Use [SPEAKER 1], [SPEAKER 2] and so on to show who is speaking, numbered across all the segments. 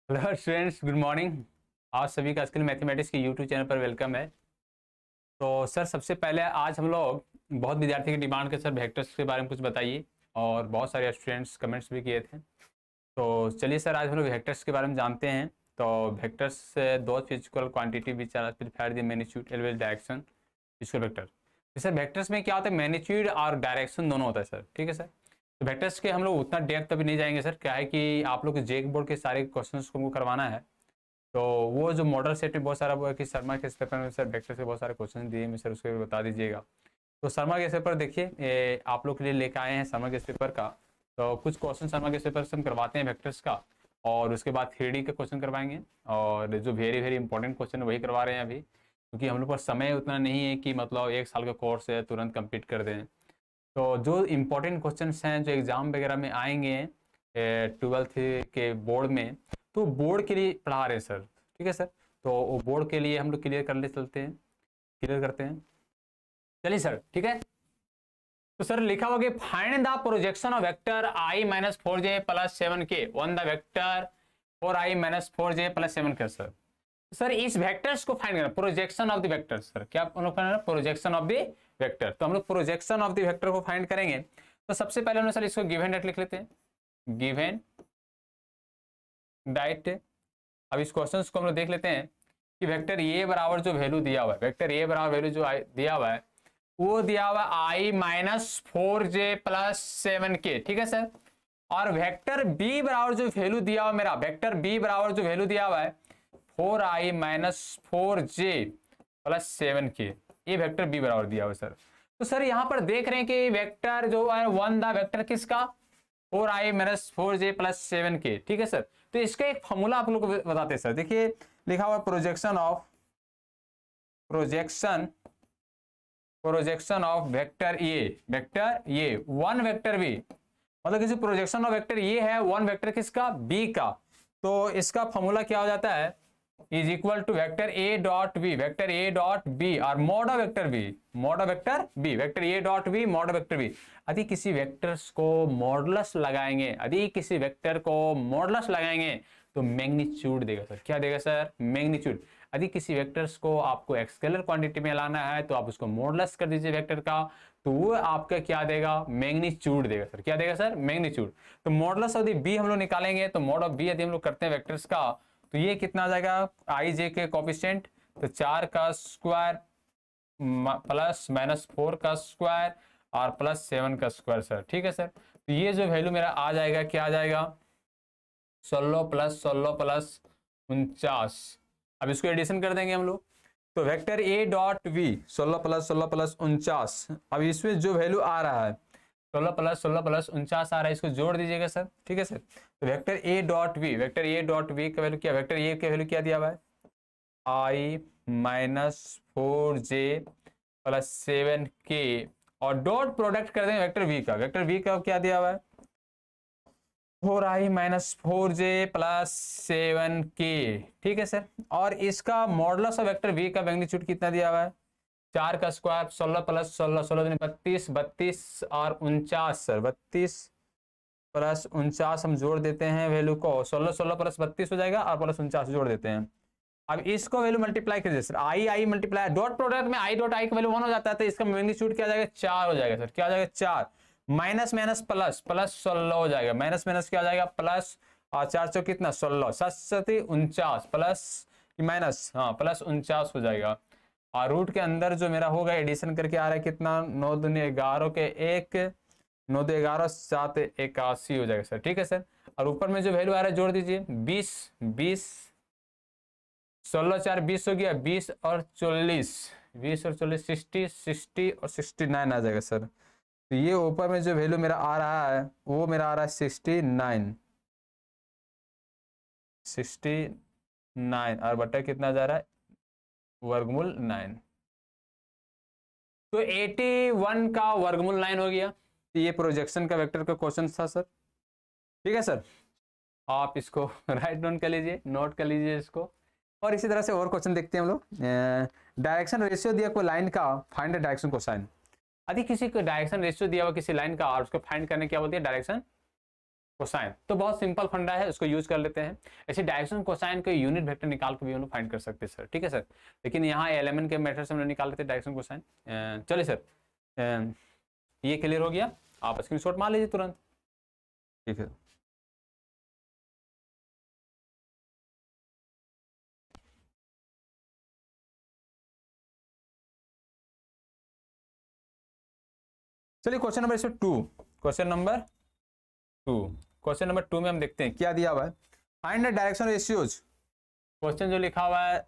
[SPEAKER 1] Hello students, good morning. आप सभी का स्किल मैथमेटिक्स के यूट्यूब चैनल पर वेलकम है। तो सर, सबसे पहले आज हम लोग बहुत विद्यार्थी की डिमांड के सर वेक्टर्स के बारे में कुछ बताइए, और बहुत सारे स्टूडेंट्स कमेंट्स भी किए थे। तो चलिए सर, आज हम लोग वेक्टर्स के बारे में जानते हैं। तो वेक्टर्स से दो physical quantity which are specified the magnitude as well direction physical vector. जैसे वेक्टर्स में क्या होता है, मैग्नीट्यूड और डायरेक्शन दोनों होता है सर। ठीक है सर। तो वेक्टर्स के हम लोग उतना डेप्थ अभी नहीं जाएंगे सर, क्या है कि आप लोग जेक बोर्ड के सारे क्वेश्चंस को हमको करवाना है। तो वो जो मॉडल सेट में बहुत सारा वो है कि शर्मा के पेपर में सर वेक्टर से बहुत सारे क्वेश्चन दिए हैं सर, उसको भी बता दीजिएगा। तो शर्मा के पेपर देखिए, आप लोग के लिए लेकर आए हैं शर्मा के पेपर का। तो कुछ क्वेश्चन शर्मा के पेपर से हम करवाते हैं वेक्टर्स का, और उसके बाद 3D का क्वेश्चन करवाएंगे, और जो वेरी वेरी इंपॉर्टेंट क्वेश्चन है वही करवा रहे हैं अभी, क्योंकि हम लोग पर समय उतना नहीं है कि मतलब 1 साल का कोर्स है तुरंत कंप्लीट कर दें। तो जो इम्पोर्टेंट क्वेश्चन हैं जो एग्जाम वगैरह में आएंगे 12th के बोर्ड में, तो बोर्ड के लिए पढ़ा रहे हैं सर। ठीक है सर। तो वो बोर्ड के लिए हम लोग क्लियर कर ले चलते हैं, क्लियर करते हैं। चलिए सर, ठीक है। तो सर लिखा होगा कि find the projection of vector i minus 4j plus 7k on the vector 4i minus 4j plus 7k। Sir sir इस वेक्टर्स को फाइंड करना, projection of the vector. Sir क्या हम लोग करना, प्रोजेक्शन ऑफ द वेक्टर। तो हम लोग प्रोजेक्शन ऑफ द वेक्टर को फाइंड करेंगे। तो सबसे पहले हम सर इसको गिवन डाइट लिख लेते हैं, गिवन डाइट। अब इस क्वेश्चन को हम लोग देख लेते हैं कि वेक्टर ए बराबर जो वैल्यू दिया हुआ है, वेक्टर ए बराबर वैल्यू जो दिया हुआ है वो दिया हुआ i minus 4j plus 7k। ठीक है सर। और वेक्टर बी बराबर जो वैल्यू दिया हुआ मेरा, वेक्टर बी बराबर जो वैल्यू दिया हुआ है 4i minus 4j plus 7k, ये वेक्टर बी बराबर दिया हुआ सर। तो सर यहां पर देख रहे हैं कि वेक्टर जो है वन द वेक्टर किसका, 4i minus 4j plus 7k। ठीक है सर। तो इसका एक फॉर्मूला आप लोग को बताते हैं सर। देखिए लिखा हुआ projection of vector A on vector B, मतलब किसी प्रोजेक्शन ऑफ वेक्टर ये है वन वेक्टर किसका, बी का। तो इसका फॉर्मूला क्या हो जाता है, is equal to vector A dot B और mod of vector B, vector A dot B mod of vector B. यदि किसी वेक्टर्स को मॉडुलस लगाएंगे, तो मैग्नीट्यूड देगा सर। क्या देगा सर, मैग्नीट्यूड। यदि किसी वेक्टर्स को आपको स्केलर क्वांटिटी में लाना है तो आप उसको मॉडुलस कर दीजिए वेक्टर का, तो वो आपका क्या देगा, मैग्नीट्यूड देगा सर। क्या देगा सर, मैग्नीट्यूड। तो मॉडुलस ऑफ द बी हम लोग निकालेंगे, तो मॉड ऑफ बी यदि हम लोग करते हैं वेक्टर्स का, तो ये कितना आ जाएगा, आई जे के कोफिशिएंट, तो 4 का स्क्वायर प्लस माइनस 4 का स्क्वायर और प्लस 7 का स्क्वायर सर। ठीक है सर। तो ये जो वैल्यू मेरा आ जाएगा, क्या आ जाएगा, 16 प्लस 49। अब इसको एडिशन कर देंगे हम लोग। तो vector A dot B 16 plus 49। अब इसमें जो वैल्यू आ रहा है 16 प्लस 49 आ रहा है, इसको जोड़ दीजिएगा सर। ठीक है सर। तो वेक्टर ए डॉट बी का वैल्यू क्या, वेक्टर ए का वैल्यू क्या दिया हुआ है, i minus 4j plus 7k, और डॉट प्रोडक्ट कर देंगे वेक्टर बी का क्या दिया हुआ है, 4i minus 4j plus 7k। ठीक है सर। और इसका मॉडुलस ऑफ वेक्टर v का मैग्नीट्यूड कितना दिया हुआ है, 4 का स्क्वायर 16 प्लस 16 32 और 49 सर। 32 प्लस 49 हम जोड़ देते हैं वैल्यू को, 16 प्लस 32 हो जाएगा और प्लस 49 जोड़ देते हैं। अब इसको वैल्यू मल्टीप्लाई कर दीजिए सर, आई मल्टीप्लाई डॉट प्रोडक्ट में आई डॉट आई का वैल्यू 1 हो जाता है, तो इसका मैग्नीट्यूड क्या हो जाएगा, 4 हो जाएगा सर। क्या हो जाएगा, 4 माइनस माइनस प्लस प्लस 16 हो जाएगा, माइनस माइनस क्या हो जाएगा, प्लस, और 4 चौ कितना 16, 7 49 प्लस माइनस, हाँ प्लस 49 हो जाएगा। और रूट के अंदर जो मेरा होगा एडिशन करके आ रहा है कितना, 9 दूनी 11 के 1, 9 2 11 7 81 हो जाएगा सर। ठीक है सर। और ऊपर में जो वैल्यू आ रहा है जोड़ दीजिए, 20 16 4 20 हो गया, 20 और 40 60 और 69 आ जाएगा सर। तो ये ऊपर में जो वैल्यू मेरा आ रहा है वो मेरा आ रहा है 69 और बटा कितना जा रहा है, वर्गमूल 9। तो 81 का वर्गमूल 9 हो गया। तो ये प्रोजेक्शन का वेक्टर का क्वेश्चन था सर। ठीक है सर। आप इसको राइट डाउन कर लीजिए, नोट कर लीजिए इसको। और इसी तरह से और क्वेश्चन देखते हैं हम लोग। डायरेक्शन रेशियो दिया कोई लाइन का, फाइंड द डायरेक्शन कोसाइन। यदि किसी को डायरेक्शन रेशियो दिया हुआ किसी लाइन का और उसको फाइंड करने क्या बोलते हैं, डायरेक्शन कोसाइन। तो बहुत सिंपल फंडा है, उसको यूज कर लेते हैं। ऐसे डायरेक्शन कोसाइन को यूनिट वेक्टर निकाल के भी हम लोग फाइंड कर सकते हैं सर, ठीक है सर। लेकिन यहाँ एलिमेंट के मेथड से हम लोग निकाल लेते हैं डायरेक्शन कोसाइन। चलिए सर, ये क्लियर हो गया, आप स्क्रीनशॉट मार लीजिए तुरंत, ठीक है। चलिए क्वेश्चन नंबर इसमें 2, क्वेश्चन नंबर 2, क्वेश्चन नंबर 2 में हम देखते हैं क्या दिया हुआ है। Find the direction ratios. Question जो लिखा हुआ है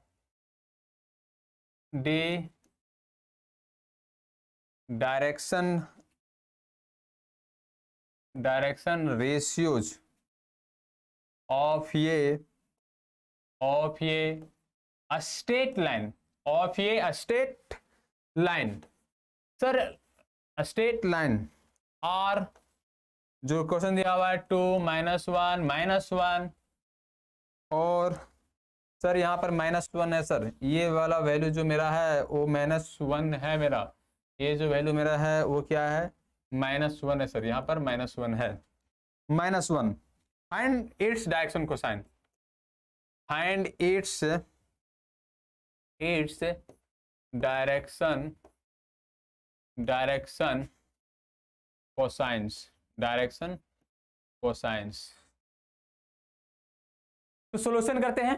[SPEAKER 1] डी डायरेक्शन रेशियोज ऑफ ये straight line, straight line sir, straight line. और जो क्वेश्चन दिया हुआ है 2 -1 -1, और सर यहाँ पर -1 है सर, ये वाला वैल्यू जो मेरा है वो -1 है मेरा, ये जो वैल्यू मेरा है वो क्या है, -1 है सर, यहाँ पर -1 है, -1। Find its direction cosine, find its direction cosines, direction cosines. तो सॉल्यूशन करते हैं।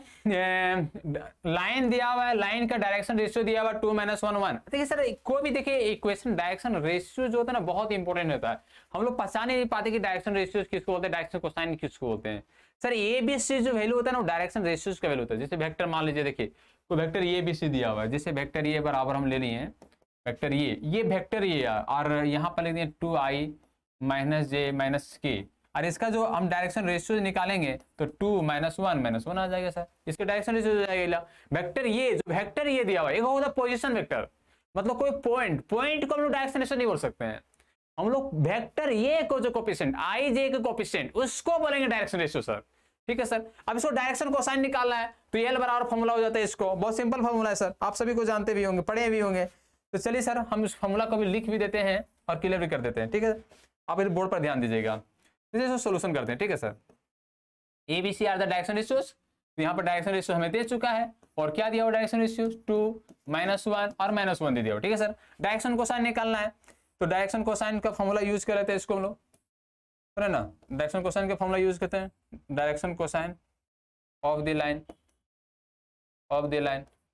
[SPEAKER 1] लाइन दिया हुआ है, लाइन का डायरेक्शन रेशियो दिया हुआ 2 -1 1। देखिए सर, कोई भी देखिए इक्वेशन डायरेक्शन रेशियो जो होता है ना बहुत इंपॉर्टेंट होता है। हम लोग पहचान नहीं पाते कि डायरेक्शन रेशियो किसको बोलते हैं, डायरेक्शन कोसाइन किसको बोलते हैं। सर ए बी सी जो वैल्यू होता है ना वो डायरेक्शन रेशियोज का वैल्यू होता है। जैसे वेक्टर मान लीजिए, देखिए कोई वेक्टर ए बी सी दिया हुआ है, जैसे वेक्टर ए बराबर हम ले लिए हैं वेक्टर ये वेक्टर ये, और यहाँ पर लिख दिए 2i - j - k, और इसका जो हम डायरेक्शन रेशियो निकालेंगे तो 2 -1 -1 आ जाएगा सर, इसके डायरेक्शन रेशियो हो जाएगा। वेक्टर ये जो वेक्टर ये दिया हुआ है, एक होता है पोजीशन वेक्टर, मतलब कोई पॉइंट को हम लोग डायरेक्शन रेशियो नहीं बोल सकते हैं, हम लोग वेक्टर ये को जो कोफिशिएंट i j के कोफिशिएंट उसको बोलेंगे डायरेक्शन रेशियो सर, ठीक है सर। अब इसको डायरेक्शन कोसाइन निकालना है तो एल बराबर फॉर्मूला हो जाता है, इसको बहुत सिंपल फॉर्मूला है सर, आप सभी को जानते भी होंगे, पढ़े भी होंगे। तो चलिए सर हम इस फॉर्मूला को भी लिख भी देते हैं और क्लियर भी कर देते हैं, ठीक है। आप इस बोर्ड पर ध्यान दीजिएगा, तो सोल्यूशन करते हैं, ठीक है sir. A B C are the direction ratios, तो यहाँ पर डायरेक्शन रेशियो हमें दे चुका है, और क्या दिया हुआ डायरेक्शन रेशियो 2 -1 और -1 दे दिया हुआ, ठीक है सर। डायरेक्शन कोसाइन निकालना है तो डायरेक्शन कोसाइन का फॉर्मूला यूज कर लेते हैं, इसको हम लोग है ना, डायरेक्शन कोसाइन का फॉर्मूला यूज करते हैं, direction cosine of the line है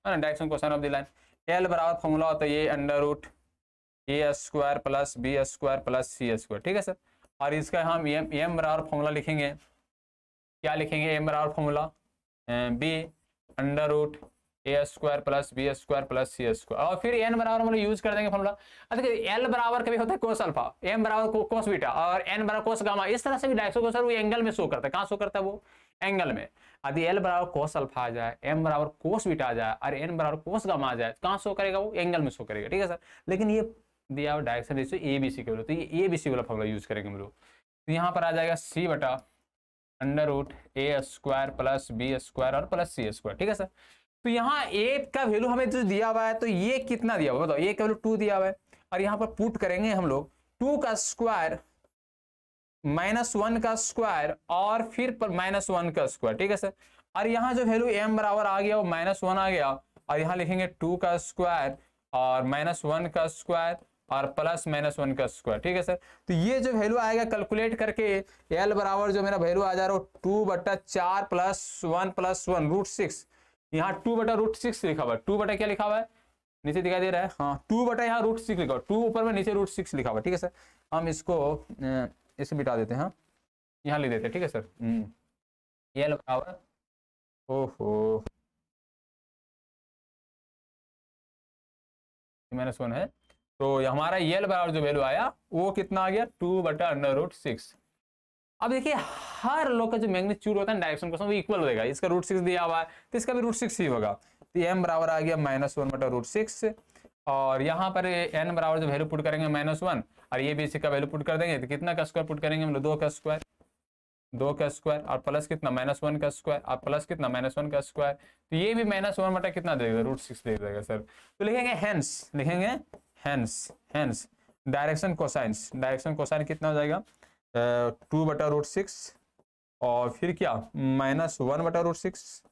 [SPEAKER 1] ना, direction cosine of the line. L बराबर फॉर्मूला होता है ये √a² + b² + c², ठीक है सर। और इसका हम एम बराबर फॉर्मूला लिखेंगे, क्या लिखेंगे, एम बराबर formula b √a² + b² + c², और फिर एन बराबर हम लोग यूज कर देंगे फॉर्मूला। देखिए एल बराबर कभी होता है कोस अल्फा, एम बराबर कोस बीटा, और एन बराबर कोस गामा, इस तरह से भी डायरेक्शन कोसाइन वो एंगल में शो करता है, कहाँ शो करता है वो एंगल में। यदि एल बराबर कोस अल्फा आ जाए, एम बराबर कोस बीटा आ जाए, और एन बराबर कोस गामा आ जाए, कहाँ शो करेगा वो एंगल में शो करेगा, ठीक है सर। लेकिन ये दिया हुआ direction ratio A B C के बोलो, तो ये ए बी सी वाला फॉर्मूला यूज करेंगे हम लोग। तो यहाँ पर आ जाएगा c बटा √a² + b² और + c², ठीक है सर। तो यहाँ a का वैल्यू हमें जो दिया हुआ है, तो ये कितना दिया हुआ बताओ, a का वैल्यू 2 दिया हुआ है, और यहाँ पर पुट करेंगे हम लोग 2 का स्क्वायर -1 का स्क्वायर और फिर -1 का स्क्वायर, ठीक है सर। और यहाँ जो वैल्यू m बराबर आ गया वो -1 आ गया, और यहाँ लिखेंगे 2 का स्क्वायर और -1 का स्क्वायर और +-1 का स्क्वायर, ठीक है सर। तो ये जो वैल्यू आएगा कैलकुलेट करके एल बराबर जो मेरा वैल्यू आ जा रहा है 2/4 + 1 + 1 √6, यहाँ 2/√6 लिखा हुआ है, 2 क्या लिखा हुआ है नीचे दिखाई दे रहा है, हाँ 2 यहाँ √6 लिखा हुआ, 2 ऊपर में नीचे √6 लिखा हुआ, ठीक है सर। हम इसको इसे मिटा देते हैं, हाँ यहाँ लिख देते हैं, ठीक है सर। एल बराबर ओहो -1 है, तो हमारा एल बराबर जो वैल्यू आया वो कितना आ गया 2/√6। अब देखिए हर लोग का जो मैग्नीट्यूड होता है डायरेक्शन को वो इक्वल होगा, इसका √6 दिया हुआ है तो इसका भी √6 ही होगा, तो m बराबर आ गया -1/√6, और यहाँ पर n बराबर जो वैल्यू पुट करेंगे -1, और ये भी इसी का वैल्यू पुट कर देंगे, तो कितना का स्क्वायर पुट करेंगे हम लोग 2 का स्क्वायर और प्लस कितना -1 का स्क्वायर और प्लस कितना -1 का स्क्वायर, तो ये भी -1 बटा कितना देगा √6 दे देगा सर। तो लिखेंगे हेंस डायरेक्शन कोसाइन कितना हो जाएगा 2/√6 और फिर क्या -1/√6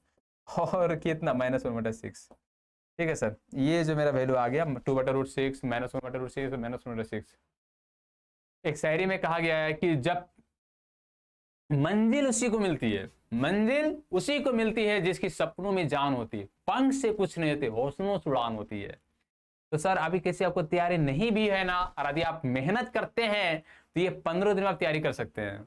[SPEAKER 1] और कितना -1/6। ठीक है सर, ये जो मेरा वैल्यू आ गया 2/√6 -1/√6 -1/6। एक शायरी में कहा गया है कि जब मंजिल उसी को मिलती है, मंजिल उसी को मिलती है जिसकी सपनों में जान होती है, पंख से कुछ नहीं होते हौसलों से उड़ान होती है। तो सर अभी किसी आपको तैयारी नहीं भी है ना, और यदि आप मेहनत करते हैं तो ये 15 दिन में आप तैयारी कर सकते हैं,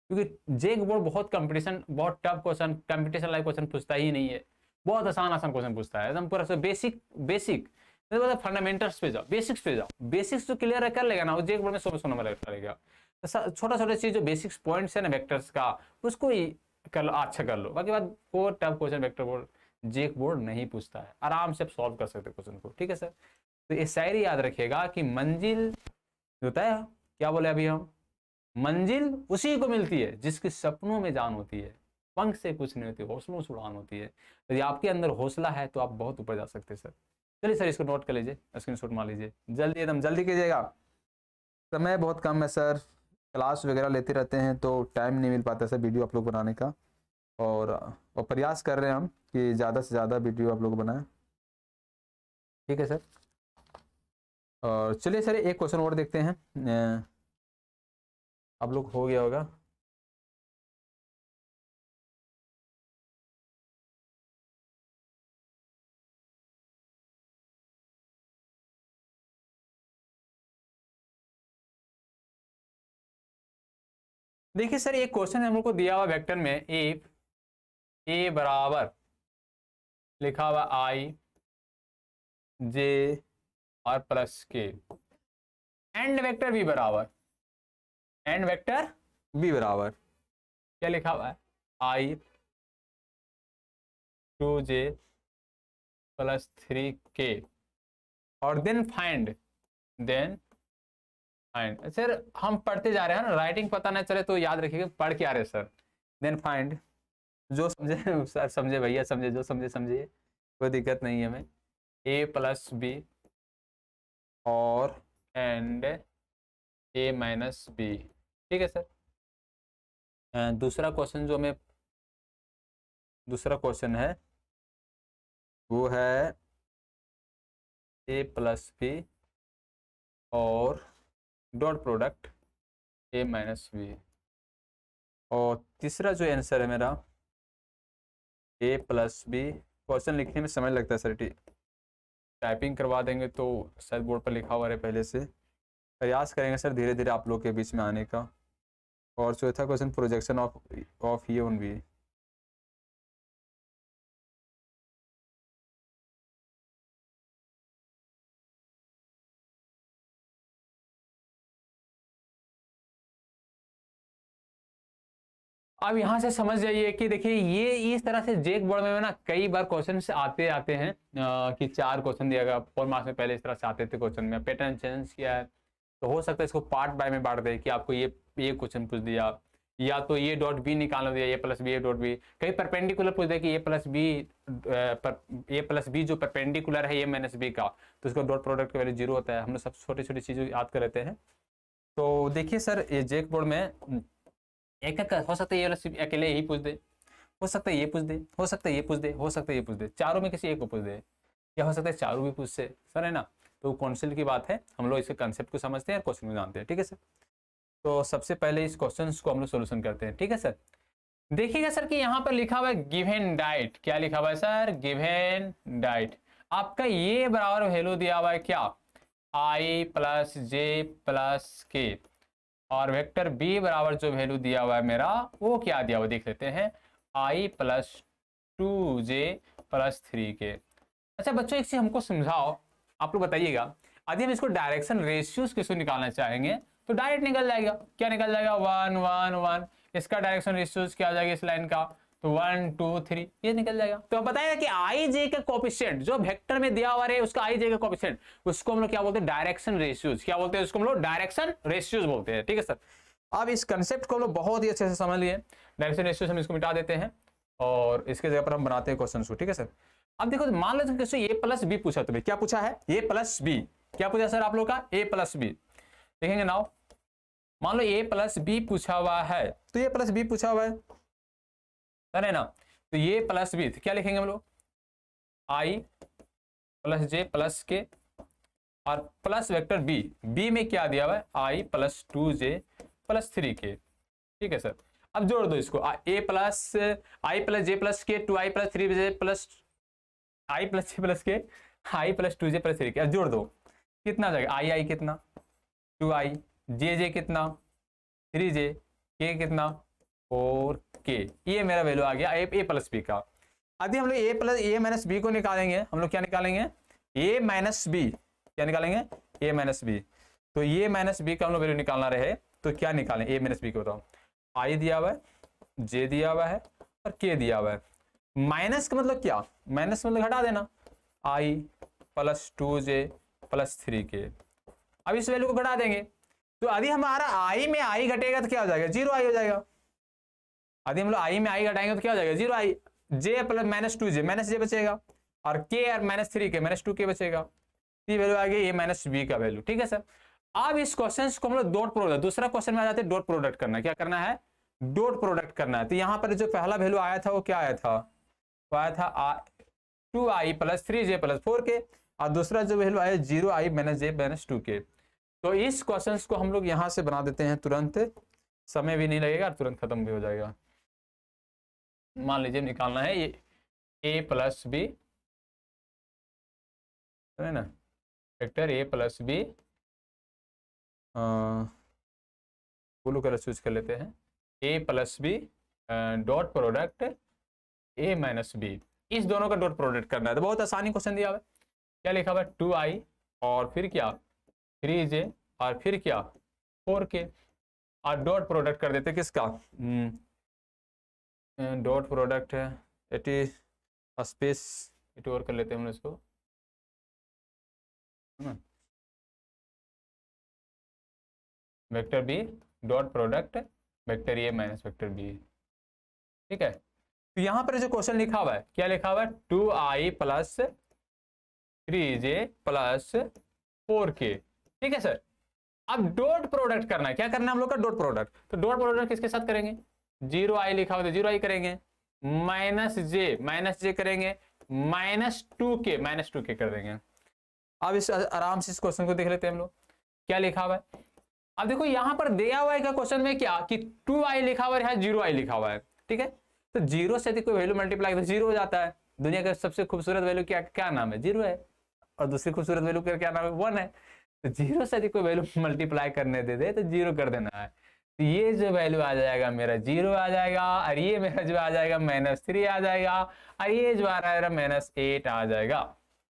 [SPEAKER 1] क्योंकि जेक बोर्ड बहुत कंपटीशन, बहुत tough question, competition like question पूछता ही नहीं है, बहुत आसान क्वेश्चन पूछता है एकदम पूरा बेसिक फंडामेंटल्स पे जाओ, बेसिक्स पे जाओ, बेसिक्स जो क्लियर कर लेगा ना वो जेक बोर्ड में 100 नंबर करेगा। छोटा छोटा चीज जो बेसिक्स पॉइंट्स है ना वेक्टर्स का, उसको ही कर लो, अच्छा कर लो, बाकी बात वो टफ क्वेश्चन वेक्टर बोर्ड जेक बोर्ड नहीं पूछता है, आराम से आप सॉल्व कर सकते क्वेश्चन को। ठीक है सर, तो ये शायरी याद रखिएगा कि मंजिल होता है, क्या बोले अभी हम, मंजिल उसी को मिलती है जिसके सपनों में जान होती है, पंख से कुछ नहीं होती हौसलों से उड़ान होती है। यदि आपके अंदर हौसला है तो आप बहुत ऊपर जा सकते हैं सर। चलिए सर इसको नोट कर लीजिए, स्क्रीनशॉट मार लीजिए, जल्दी एकदम जल्दी कीजिएगा, समय बहुत कम है सर, क्लास वगैरह लेते रहते हैं तो टाइम नहीं मिल पाता सर वीडियो आप लोग बनाने का, और प्रयास कर रहे हैं हम कि ज़्यादा से ज़्यादा वीडियो आप लोग बनाएं। ठीक है सर, और चलिए सर एक क्वेश्चन और देखते हैं, आप लोग हो गया होगा। देखिए सर एक क्वेश्चन हम लोग को दिया हुआ वेक्टर में ए बराबर लिखा हुआ आई जे और प्लस के, एंड वेक्टर बी बराबर, एंड वेक्टर बी बराबर क्या लिखा हुआ है, आई 2j + 3k, और देन फाइंड सर हम पढ़ते जा रहे हैं ना, राइटिंग पता नहीं चले तो याद रखिएगा पढ़ के आ रहे सर। देन फाइंड, जो समझे सर समझे, भैया समझे, जो समझे समझिए, कोई दिक्कत नहीं है हमें, a + b और एंड a - b। ठीक है सर, दूसरा क्वेश्चन जो हमें, दूसरा क्वेश्चन है वो है a + b और डॉट प्रोडक्ट a - b, और तीसरा जो आंसर है मेरा a + b। क्वेश्चन लिखने में समय लगता है सर, टाइपिंग करवा देंगे तो शायद बोर्ड पर लिखा हुआ है पहले से, प्रयास करेंगे सर धीरे धीरे आप लोग के बीच में आने का। और चौथा क्वेश्चन प्रोजेक्शन ऑफ ये ऑन बी। अब यहाँ से समझ जाइए कि देखिए ये इस तरह से जेक बोर्ड में ना कई बार क्वेश्चन आते हैं कि 4 क्वेश्चन दिया गया 4 मार्क्स में, पहले इस तरह से आते थे क्वेश्चन में, पैटर्न चेंज किया है तो हो सकता है इसको पार्ट बाय में बांट दे कि आपको ये क्वेश्चन पूछ दिया, या तो ये डॉट बी निकालना दिया, ए + बी ए डॉट बी, कई परपेंडिकुलर पूछ दे कि ए + बी जो परपेंडिकुलर है ए - बी का, तो उसको डॉट प्रोडक्ट का वैल्यू 0 होता है। हम लोग सब छोटी छोटी चीजें याद कर लेते हैं। तो देखिए सर ये जेक बोर्ड में एक हो सकता है ये वाला अकेले यही पूछ दे, हो सकता है ये पूछ दे, हो सकता है ये पूछ दे, हो सकता है ये पूछ दे, चारों में किसी एक को पूछ दे, या हो सकता है चारों भी पूछ से सर, है ना। तो कॉन्सेप्ट की बात है, हम लोग इसके कंसेप्ट को समझते हैं और क्वेश्चन को जानते हैं। ठीक है सर, तो सबसे पहले इस क्वेश्चन को हम लोग सोल्यूशन करते हैं। ठीक है सर, देखिएगा सर कि यहाँ पर लिखा हुआ है गिवन डाइट, क्या लिखा हुआ है सर, गिवन डाइट। आपका ये बराबर वैल्यू दिया हुआ है क्या, i + j + k, और वेक्टर b बराबर जो वैल्यू दिया हुआ है मेरा वो क्या दिया हुआ देख लेते हैं, i + 2j + 3k। अच्छा बच्चों एक चीज हमको समझाओ, आप लोग बताइएगा, यदि हम इसको डायरेक्शन रेशियोज किसको निकालना चाहेंगे तो डायरेक्ट निकल जाएगा, क्या निकल जाएगा 1 1 1, इसका डायरेक्शन रेशियोज क्या आ जाएगा इस लाइन का, तो 1 2 3 ये निकल जाएगा। तो अब बताएगा कि आई जे का कोएफिशिएंट जो वेक्टर में दिया हुआ है उसका आई जे का कोएफिशिएंट, उसको हम लोग क्या बोलते हैं, डायरेक्शन रेशियोज, क्या बोलते हैं उसको हम लोग, डायरेक्शन रेशियोज बोलते हैं। ठीक है सर, अब इस कंसेप्ट को हम लोग बहुत ही अच्छे से समझ लिए, डायरेक्शन रेशियोज हम इसको मिटा देते हैं और इसके जगह पर हम बनाते हैं क्वेश्चन को। ठीक है सर, अब देखो मान लो कि ए + बी पूछा, तुम्हें क्या पूछा है, ए + बी, क्या पूछा सर आप लोग का, ए + बी। देखेंगे नाउ मान लो a प्लस बी पूछा हुआ है, तो ये प्लस बी पूछा हुआ है ना, तो ये प्लस बी, तो क्या लिखेंगे हम लोग, i प्लस जे प्लस के और प्लस वेक्टर बी, बी में क्या दिया हुआ है, i plus 2j plus 3k। ठीक है सर, अब जोड़ दो इसको, a plus I plus J plus के 2i plus 3j plus i plus J plus के i plus 2j plus 3k। अब जोड़ दो, कितना जाएगा, i कितना 2i, जे कितना 3j, k कितना 4k। ये मेरा वैल्यू आ गया a प्लस बी का। अभी हम लोग a plus A minus B को निकालेंगे, हम लोग क्या निकालेंगे, a माइनस बी, क्या निकालेंगे, a माइनस बी। तो ये माइनस बी का हम लोग वैल्यू निकालना रहे तो क्या निकालें, a माइनस बी को बताओ, i दिया हुआ है, j दिया हुआ है और k दिया हुआ है। माइनस का मतलब क्या, माइनस मतलब घटा देना, i plus 2j plus 3k। अब इस वैल्यू को घटा देंगे, तो यदि हमारा i में i घटेगा तो क्या हो जाएगा, 0i हो जाएगा। यदि हम लोग i में i घटाएंगे तो क्या हो जाएगा, 0i, j plus minus 2j minus j बचेगा और k और माइनस 3k माइनस 2k बचेगा। ये वैल्यू आ गई a माइनस बी का वैल्यू। ठीक है सर, अब इस क्वेश्चन को हम लोग डॉट प्रोडक्ट, दूसरा क्वेश्चन में आ जाते हैं डॉट प्रोडक्ट करना, क्या करना है, डॉट प्रोडक्ट करना है। तो यहाँ पर जो पहला वैल्यू आया था वो क्या आया था, वो आया था 2i plus 3j plus 4k और दूसरा जो वैल्यू आया 0i minus j minus 2k। तो इस क्वेश्चन को हम लोग यहाँ से बना देते हैं तुरंत, समय भी नहीं लगेगा और तुरंत खत्म भी हो जाएगा। मान लीजिए निकालना है ये a प्लस बी, है ना, vector a plus B, blue colour choose कर लेते हैं, a plus B dot product a minus B, इस दोनों का डॉट प्रोडक्ट करना है। तो बहुत आसानी क्वेश्चन दिया हुआ है, क्या लिखा हुआ है 2i और फिर क्या 3j और फिर क्या 4k और डॉट प्रोडक्ट कर देते किसका, डॉट प्रोडक्ट है एटी स्पेस इट और कर लेते हैं हम इसको, है ना, vector B dot product vector A minus vector B. ठीक है, तो यहां पर जो क्वेश्चन लिखा हुआ है, क्या लिखा हुआ है 2i plus 3j plus 4k। ठीक है सर, अब डॉट प्रोडक्ट करना है, क्या करना है हम लोग का, डॉट प्रोडक्ट। तो डॉट प्रोडक्ट किसके साथ करेंगे, 0i लिखा हुआ है 0i करेंगे, माइनस जे करेंगे, माइनस 2k कर देंगे। अब इस आराम से इस क्वेश्चन को देख लेते हैं हम लोग, क्या लिखा हुआ है। अब देखो यहां पर दिया हुआ है क्या क्वेश्चन में, क्या कि 2i लिखा हुआ है, 0i लिखा हुआ है। ठीक है, तो 0 से यदि कोई वैल्यू मल्टीप्लाई तो 0 हो जाता है। दुनिया का सबसे खूबसूरत वैल्यू क्या क्या नाम है, 0 है, और दूसरी खूबसूरत वैल्यू क्या नाम है, 1 है। तो 0 से यदि कोई वैल्यू मल्टीप्लाई करने दे तो 0 कर देना है। तो ये जो वैल्यू आ जाएगा मेरा 0 आ जाएगा, और ये मेरा जो आ जाएगा -3 आ जाएगा, और ये जो आ रहा है -8 आ जाएगा,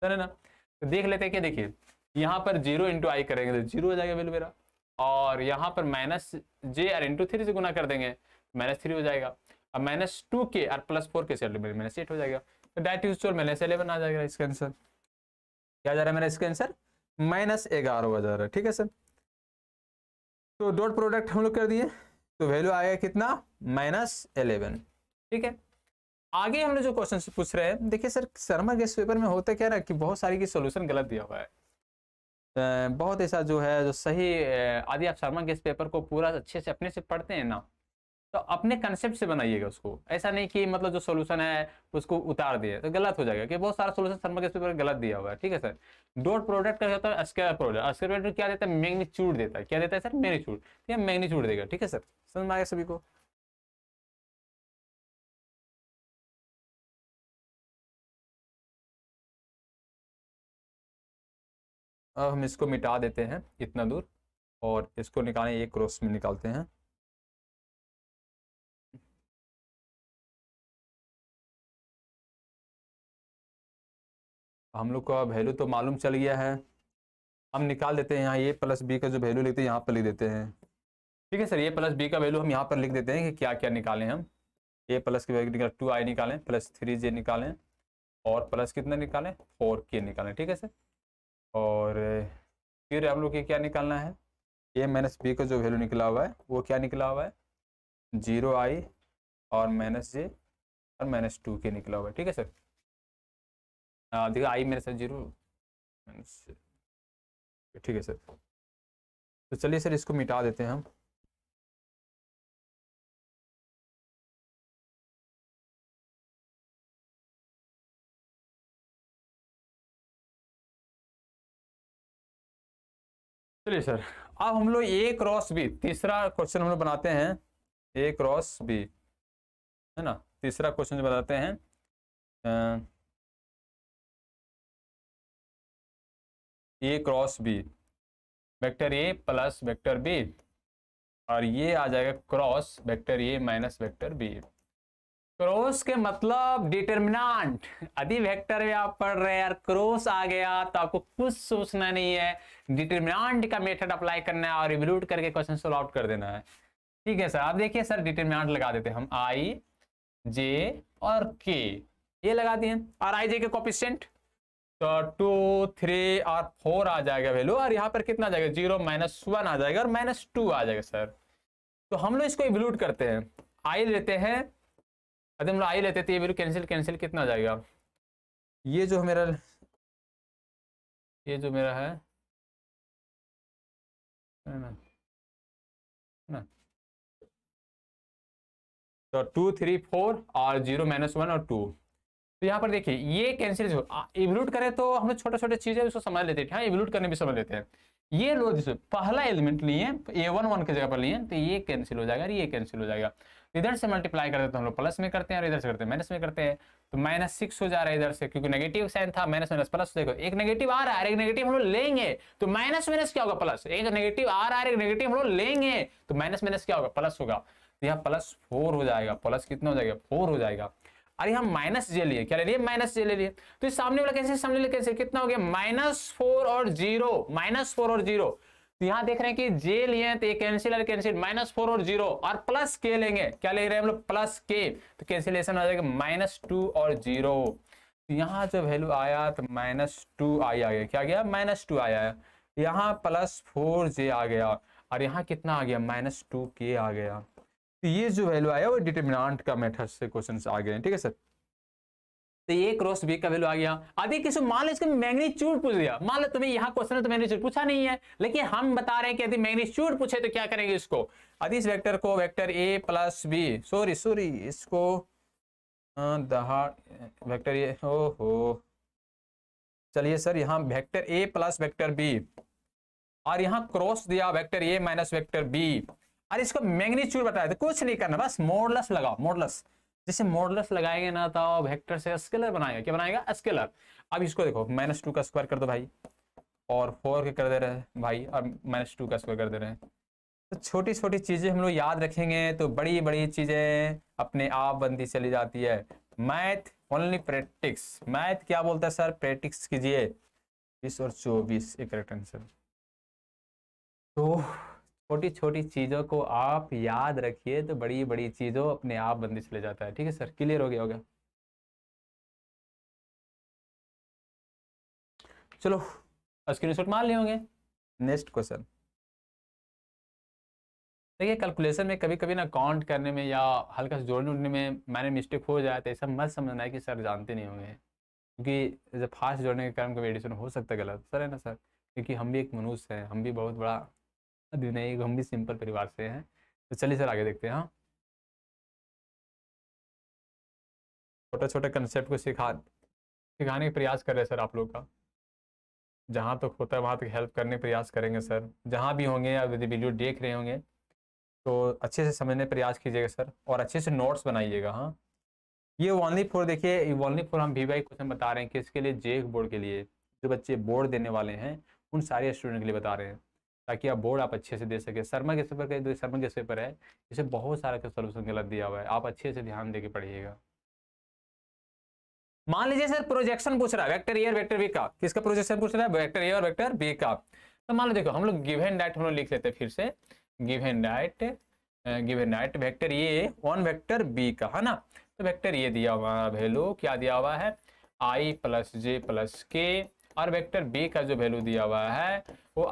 [SPEAKER 1] है ना। तो देख लेते हैं कि देखिए यहाँ पर 0 इंटू आई करेंगे तो 0 हो जाएगा वैल्यू मेरा, और यहाँ पर -j और इंटू 3 से गुना कर देंगे -3 हो जाएगा, और -2k और +4k से -8 हो जाएगा। तो डायरेक्ट यूज -11 आ जाएगा इसका आंसर। क्या जा रहा है मेरा इसका आंसर, -11 हो जा रहा है। ठीक है सर, तो डॉट प्रोडक्ट हम लोग कर दिए, तो वैल्यू आएगा कितना, -11। ठीक है, आगे हम लोग जो क्वेश्चन पूछ रहे हैं, देखिए सर शर्मा गेस्ट पेपर में होता क्या ना कि बहुत सारी की सोल्यूशन गलत दिया हुआ है, बहुत ऐसा जो है जो सही, यदि आप शर्मा गेस्ट पेपर को पूरा अच्छे से अपने से पढ़ते हैं ना, तो अपने कंसेप्ट से बनाइएगा उसको, ऐसा नहीं कि मतलब जो सोल्यूशन है उसको उतार दिए तो गलत हो जाएगा, कि बहुत सारा सोल्यूशन शर्मा गेस्ट पेपर गलत दिया हुआ है। ठीक है सर, डॉट प्रोडक्ट का होता है स्केलर प्रोडक्ट, स्केलर प्रोडक्ट क्या देता है, मैग्नीट्यूड देता है, क्या देता है सर, मैग्नीट्यूड, ठीक है, मैग्नीट्यूड देगा। ठीक है सर, समझ में आएगा सभी को। अब हम इसको मिटा देते हैं इतना दूर, और इसको निकालें, एक क्रॉस में निकालते हैं। हम लोग का वैल्यू तो मालूम चल गया है, हम निकाल देते हैं यहाँ a प्लस बी का जो वैल्यू लिखते हैं यहाँ पर लिख देते हैं। ठीक है सर, a प्लस बी का वैल्यू हम यहाँ पर लिख देते हैं कि क्या क्या निकालें हम। a प्लस की वैल्यू निकालें 2i निकालें, प्लस 3j निकालें, और प्लस कितना निकालें 4k निकालें। ठीक है सर, और फिर हम लोग को क्या निकालना है, a माइनस बी का जो वैल्यू निकला हुआ है वो क्या निकला हुआ है, 0i और -j और -2k निकला हुआ है। ठीक है सर, देखिए i मेरे साथ 0 -, ठीक है सर। तो चलिए सर इसको मिटा देते हैं हम। चलिए सर, अब हम लोग ए क्रॉस बी, तीसरा क्वेश्चन हम लोग बनाते हैं, ए क्रॉस बी, है ना, तीसरा क्वेश्चन जो बताते हैं। A cross B, vector A plus vector B, और ये आ जाएगा cross vector A minus vector B. Cross के मतलब डिटरमिनेंट, यदि वेक्टर में आप पढ़ रहे हैं यार क्रॉस आ गया तो आपको कुछ सोचना नहीं है, डिटरमिनेंट का मेथड अप्लाई करना है और इवैल्यूएट करके क्वेश्चन सॉल्व आउट कर देना है। ठीक है सर, आप देखिए सर, डिटरमिनेंट लगा देते हैं हम, आई जे और के, ये लगा दिए, और आई जे के कोएफिशिएंट तो 2 3 और 4 आ जाएगा वैल्यू, और यहाँ पर कितना आ जाएगा 0 -1 आ जाएगा और -2 आ जाएगा सर। तो हम लोग इसको इवैल्यूएट करते हैं, आई लेते हैं, यदि हम लोग आई लेते तो ये वैल्यू कैंसिल कैंसिल कितना आ जाएगा, ये जो मेरा है ना, तो 2 3 4 और 0 -1 और 2, तो यहाँ पर देखिए ये कैंसिल हो, इवैल्यूएट करें तो हम लोग छोटे छोटे चीजें उसको समझ लेते हैं, हाँ इवैल्यूएट करने भी समझ लेते हैं। ये लो जैसे पहला एलिमेंट लिए a1 1 की जगह पर लिए तो ये कैंसिल हो जाएगा और ये कैंसिल हो जाएगा, इधर से मल्टीप्लाई करते तो हम लोग प्लस में करते हैं और इधर से करते हैं माइनस में करते हैं, तो -6 हो जा रहा है इधर से, क्योंकि नेगेटिव साइन था, माइनस माइनस प्लस, देखो एक नेगेटिव आ रहा है, एक नेगेटिव हम लोग लेंगे तो माइनस माइनस क्या होगा प्लस, एक नेगेटिव आ रहा है एक नेगेटिव हम लोग लेंगे तो माइनस माइनस क्या होगा प्लस होगा, तो यहाँ +4 हो जाएगा, प्लस कितना हो जाएगा 4 हो जाएगा। अरे हम माइनस जे लिए, क्या ले लिए माइनस जे ले लिए, तो इस सामने वाला कैसे सामने वाला कैसे कितना हो गया -4 और 0, -4 और 0, तो यहाँ देख रहे हैं कि जे लिए हैं तो ये कैंसिल और कैंसिल, -4 और 0 और प्लस के लेंगे, क्या ले रहे हैं हम लोग प्लस के, तो कैंसिलेशन आ जाएगा -2 और 0, तो यहाँ जो वैल्यू आया तो -2 आ गया, क्या गया -2 आया, यहाँ +4 जे आ गया और यहाँ कितना आ गया -2 के आ गया, तो ये जो वैल्यू आया वो डिटरमिनेंट का मेथड से क्वेश्चन आ गए, ठीक है सर। तो ये क्रॉस बी का वैल्यू आ गया। आदि किसी मान लो इसका मैग्नीट्यूड पूछ दिया, मान लो तुम्हें यहाँ क्वेश्चन में तो मैग्नीट्यूड पूछा नहीं है, लेकिन हम बता रहे हैं कि यदि मैग्नीट्यूड पूछे तो क्या करेंगे इसको, यदि इस वेक्टर को vector A plus B, sorry इसको वेक्टर ए, ओहो चलिए सर, यहाँ vector A plus vector B और यहाँ क्रॉस दिया vector A minus vector B, और इसको मैग्नीट्यूड बताया, तो कुछ नहीं करना, बस मॉडुलस लगाओ, मॉडुलस, जैसे मॉडुलस लगाएंगे ना तो वेक्टर से स्केलर बनाएगा, क्या बनाएगा स्केलर। अब इसको देखो -2 का स्क्वायर कर दो भाई, और 4 के कर दे रहे हैं भाई, और -2 का स्क्वायर कर दे रहे हैं, तो छोटी छोटी चीजें हम लोग याद रखेंगे तो बड़ी बड़ी चीजें अपने आप बनती चली जाती है। मैथ ओनली प्रैक्टिस, मैथ क्या बोलता है सर, प्रैक्टिस कीजिए, 20 और 24 एक करेक्ट आंसर। तो छोटी छोटी चीजों को आप याद रखिए तो बड़ी बड़ी चीजों अपने आप बनने चले जाता है, ठीक है सर, क्लियर हो गया होगा। चलो स्क्रीनशॉट मार लिए होंगे। नेक्स्ट क्वेश्चन देखिए, कैलकुलेशन में कभी कभी ना काउंट करने में या हल्का से जोड़ने उड़ने में मैंने मिस्टेक हो जाए तो ऐसा मत समझना है कि सर जानते नहीं होंगे, क्योंकि जब फास्ट जोड़ने के कारण कभी एडिशन हो सकता है गलत सर, है ना सर, क्योंकि हम भी एक मनुष्य हैं, हम भी बहुत बड़ा नहीं, हम भी सिंपल परिवार से हैं। तो चलिए सर आगे देखते हैं। हाँ, छोटे छोटे कंसेप्ट को सिखाने का प्रयास कर रहे हैं सर आप लोग का, जहाँ तक होता है वहाँ तक हेल्प करने का प्रयास करेंगे सर, जहाँ भी होंगे या यदि वीडियो देख रहे होंगे तो अच्छे से समझने का प्रयास कीजिएगा सर, और अच्छे से नोट्स बनाइएगा। हाँ, ये ओनली फॉर, देखिए ओनली फॉर हम वी क्वेश्चन बता रहे हैं कि इसके लिए जेक बोर्ड के लिए, जो बच्चे बोर्ड देने वाले हैं उन सारे स्टूडेंट के लिए बता रहे हैं, ताकि आप बोर्ड आप अच्छे से दे सके। शर्मा के पेपर का, शर्मा के पेपर है, इसे बहुत सारा का सोल्यूशन गलत दिया हुआ है, आप अच्छे से ध्यान देके पढ़िएगा। मान लीजिए सर प्रोजेक्शन पूछ रहा है वेक्टर ए और वेक्टर बी का, किसका प्रोजेक्शन पूछ रहा है, वेक्टर ए और वेक्टर बी का। तो मान लो देखो हम लोग गिवन दैट हम लोग लिख लेते हैं फिर से, given that vector A on vector B का, है ना, तो वेक्टर ए दिया हुआ वैल्यू क्या दिया हुआ है i + j + k, और वेक्टर बी का जो वैल्यू दिया हुआ है वो